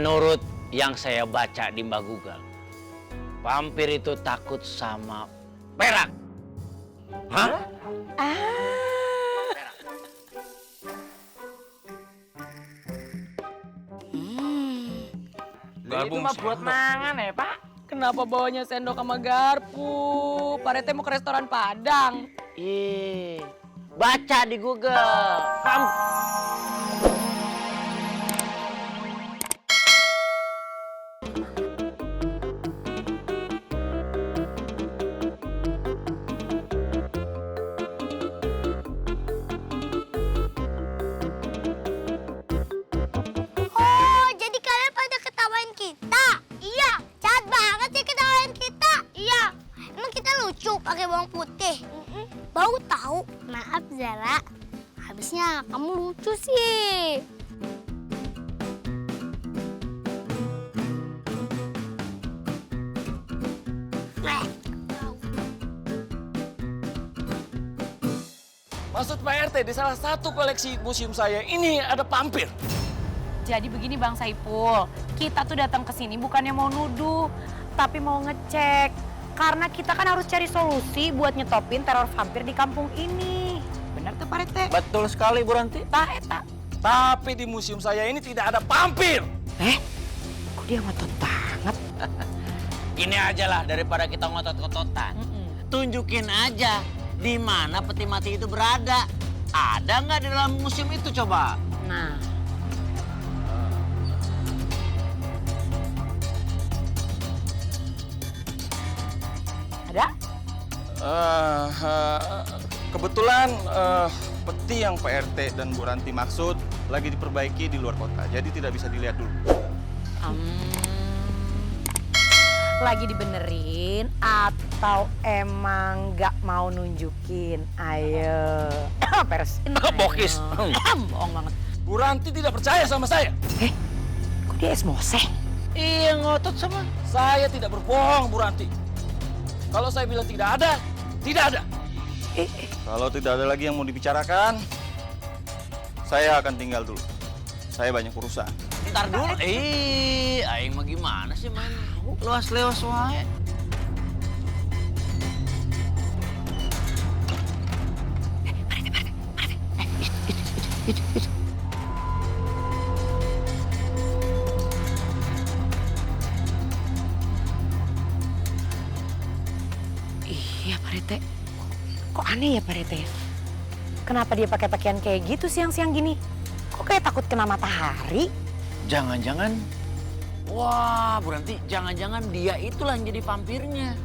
Menurut yang saya baca di Mbah Google, vampir itu takut sama perak. Hah? Itu mah buat mangan ya, Pak. Kenapa bawanya sendok sama garpu? Pak Rete mau ke restoran Padang. Ih, baca di Google. Oh, jadi kalian pada ketawain kita? Iya, jahat banget sih ketawain kita. Iya, emang kita lucu pakai bawang putih. Bau tahu. Maaf Zara, habisnya kamu lucu sih. Maksud Pak RT, di salah satu koleksi museum saya ini ada vampir. Jadi begini Bang Saiful, kita tuh datang ke sini bukannya mau nuduh, tapi mau ngecek. Karena kita kan harus cari solusi buat nyetopin teror vampir di kampung ini. Benar tuh Pak Rete? Betul sekali, Bu Ranti. Eta. Tapi di museum saya ini tidak ada vampir. Kok dia ngotot banget? Gini aja lah, daripada kita ngotot-ngototan. Tunjukin aja di mana peti mati itu berada. Ada nggak di dalam museum itu coba? Nah. Ada? Kebetulan peti yang Pak RT dan Bu Ranti maksud lagi diperbaiki di luar kota, jadi tidak bisa dilihat dulu. Lagi dibenerin atau emang nggak mau nunjukin? Ayo, persin. Bokis. Bohong banget. Bu Ranti tidak percaya sama saya. Kok dia esmose? Iya, ngotot sama. Saya tidak berbohong, Bu Ranti. Kalau saya bilang tidak ada, tidak ada. Kalau tidak ada lagi yang mau dibicarakan, saya akan tinggal dulu. Saya banyak urusan. Ntar dulu. Aing mah gimana sih main luas-lewas wae. Iya Pak Rete. Kok aneh ya Pak Rete? Kenapa dia pakai pakaian kayak gitu siang-siang gini? Kok kayak takut kena matahari? Jangan-jangan, wah Bu Ranti, jangan-jangan dia itulah yang jadi vampirnya.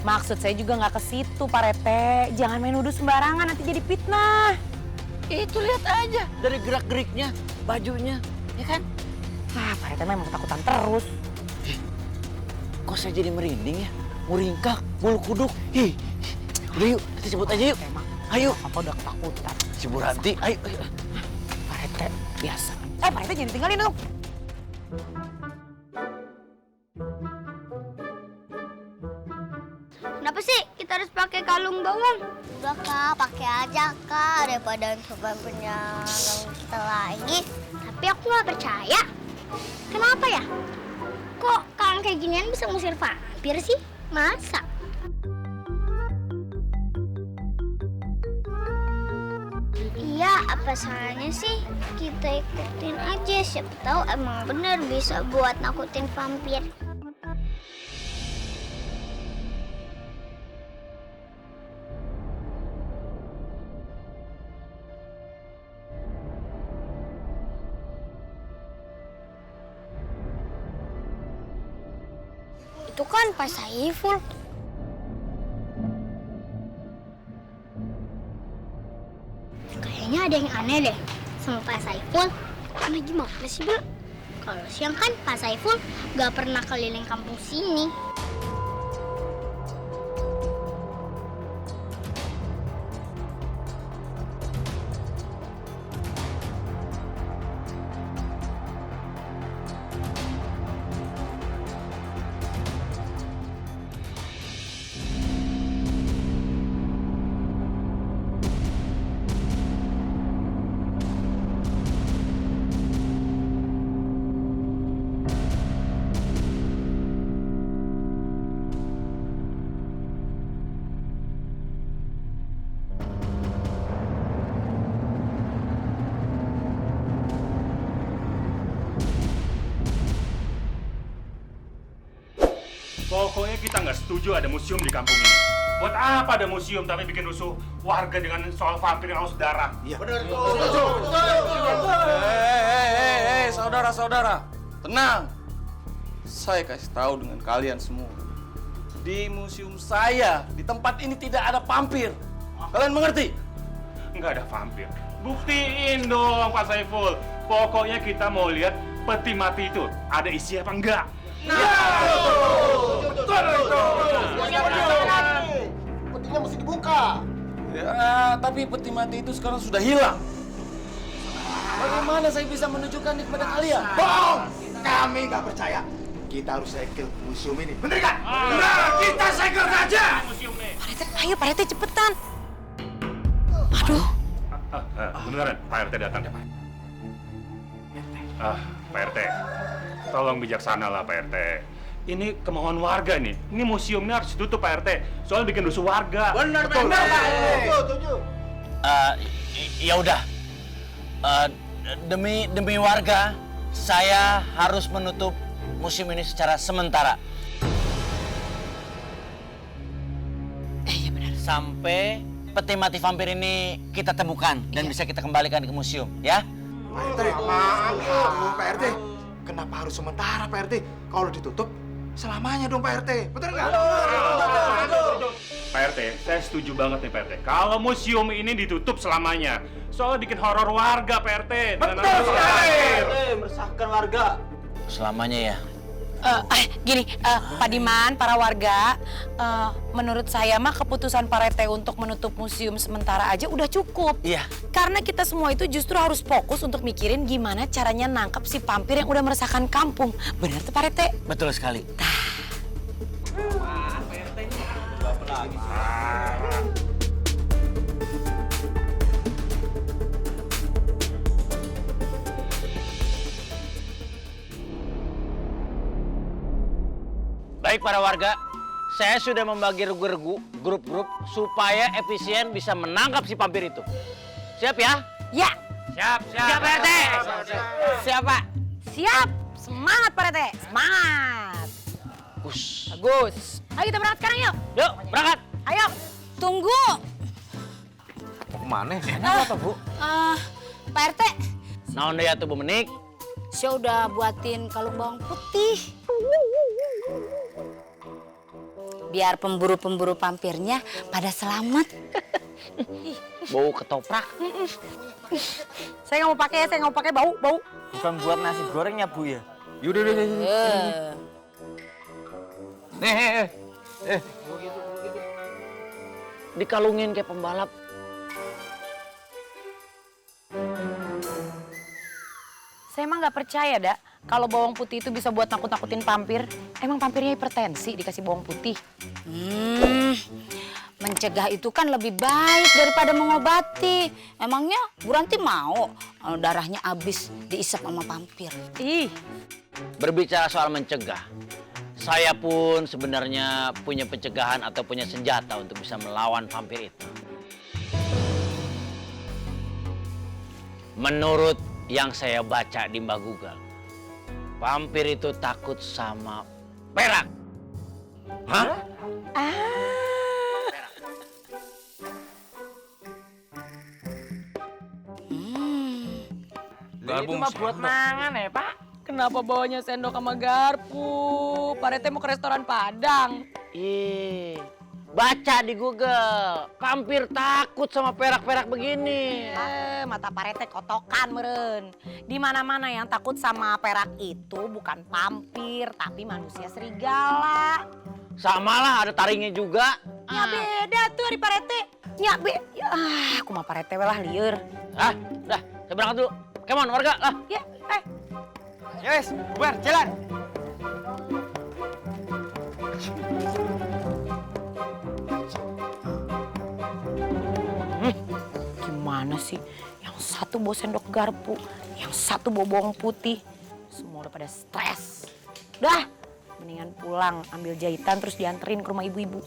Maksud saya juga nggak ke situ Pak Rete. Jangan main nuduh sembarangan, nanti jadi fitnah. Itu lihat aja dari gerak-geriknya, bajunya, ya kan? Pak Rete memang ketakutan terus. Kok saya jadi merinding ya? Muringkak, bulu kuduk. Udah yuk, kita sebut aja yuk. Emang, Ayo. apa udah ketakutan? Si Bu Ranti, ayo. Pak Rete, biasa. Pak Rete jangan tinggalin dong. Kenapa sih kita harus pakai kalung bawang? Udah Kak, pakai aja Kak, daripada vampirnya ganggu kita lagi. Tapi aku nggak percaya. Kenapa ya? Kok kalung kayak ginian bisa ngusir vampir sih? Masa? Iya, apa salahnya sih? Kita ikutin aja, siapa tahu emang bener bisa buat nakutin vampir. Itu kan Pak Saiful. Kayaknya ada yang aneh deh sama Pak Saiful. Aneh gimana sih, Bel? Kalau siang kan Pak Saiful gak pernah keliling kampung sini. Pokoknya kita nggak setuju ada museum di kampung ini. Buat apa ada museum tapi bikin rusuh warga dengan soal vampir yang haus darah? Iya. Benar itu. Hei, saudara-saudara, tenang. Saya kasih tahu dengan kalian semua. Di museum saya, di tempat ini tidak ada vampir. Kalian mengerti? Nggak ada vampir. Buktiin dong Pak Saiful. Pokoknya kita mau lihat peti mati itu ada isi apa enggak. Petinya mesti dibuka. Ya, tapi peti mati itu sekarang sudah hilang. Bagaimana saya bisa menunjukkan kepada kalian? Bohong! Kami nggak percaya. Kita harus segel museum ini. Bener kan? Nah, kita segel saja museumnya. Pak RT, ayo Pak RT cepetan. Aduh. Beneran, Pak RT datang. Pak RT, tolong bijaksana lah Pak RT. Ini kemauan warga nih. Ini museumnya harus ditutup Pak RT. Soalnya bikin rusuh warga. Bener, Pak RT. Setuju. Ya udah. Demi warga, saya harus menutup museum ini secara sementara. Iya benar. Sampai peti mati vampir ini kita temukan dan bisa kita kembalikan ke museum, ya? Pak RT, maaf Pak RT. Kenapa harus sementara Pak RT? Kalau ditutup, selamanya dong Pak RT. Betul nggak? Pak RT, saya setuju banget nih Pak RT. Kalau museum ini ditutup selamanya, soalnya bikin horor warga Pak RT. Betul sekali. Meresahkan warga. Selamanya ya. Gini, Pak Diman, para warga, menurut saya mah keputusan Pak RT untuk menutup museum sementara aja udah cukup. Iya. Karena kita semua itu justru harus fokus untuk mikirin gimana caranya nangkep si vampir yang udah meresahkan kampung. Benar tuh Pak RT? Betul sekali. Baik para warga, saya sudah membagi regu-regu, grup-grup supaya efisien bisa menangkap si vampir itu. Siap ya? Ya, Siap, Siap Pak RT. Siap Pak. siap. Semangat Pak RT, semangat. Us. Bagus. Ayo kita berangkat sekarang yuk. Yuk, berangkat. Ayo. Tunggu. Kemana? Apa Bu? Pak RT, Naon deui atuh Bu Menik? saya udah buatin kalung bawang putih. Biar pemburu-pemburu vampirnya pada selamat. Bau ketoprak. Saya nggak mau pakai, saya nggak mau pakai, bau. Bukan buat nasi gorengnya Bu ya? Yaudah. Dikalungin kayak pembalap. Saya emang nggak percaya, Dak. Kalau bawang putih itu bisa buat nakut-nakutin vampir. Emang vampirnya hipertensi dikasih bawang putih? Mencegah itu kan lebih baik daripada mengobati. Emangnya Bu Ranti mau darahnya habis diisap sama vampir? Ih, Berbicara soal mencegah, saya pun sebenarnya punya pencegahan atau punya senjata untuk bisa melawan vampir itu. Menurut yang saya baca di Mbah Google, vampir itu takut sama perak. Hah? itu mah buat mangan ya, Pak. Kenapa bawanya sendok sama garpu? Pak RT mau ke restoran Padang. Ih, baca di Google, vampir takut sama perak-perak begini. Mata Pak RT kotokan meren. Di mana-mana yang takut sama perak itu bukan vampir, tapi manusia serigala. Samalah ada taringnya juga. Ya beda tuh di Pak RT. Ya aku mah Pak RT lah liur. Dah, saya berangkat dulu. Come on, warga lah. Ya, Yes, bubar, jalan. Gimana sih? Yang satu bawa sendok garpu, yang satu bawa bawang putih. Semua udah pada stres. Udah, mendingan pulang ambil jahitan terus dianterin ke rumah ibu-ibu.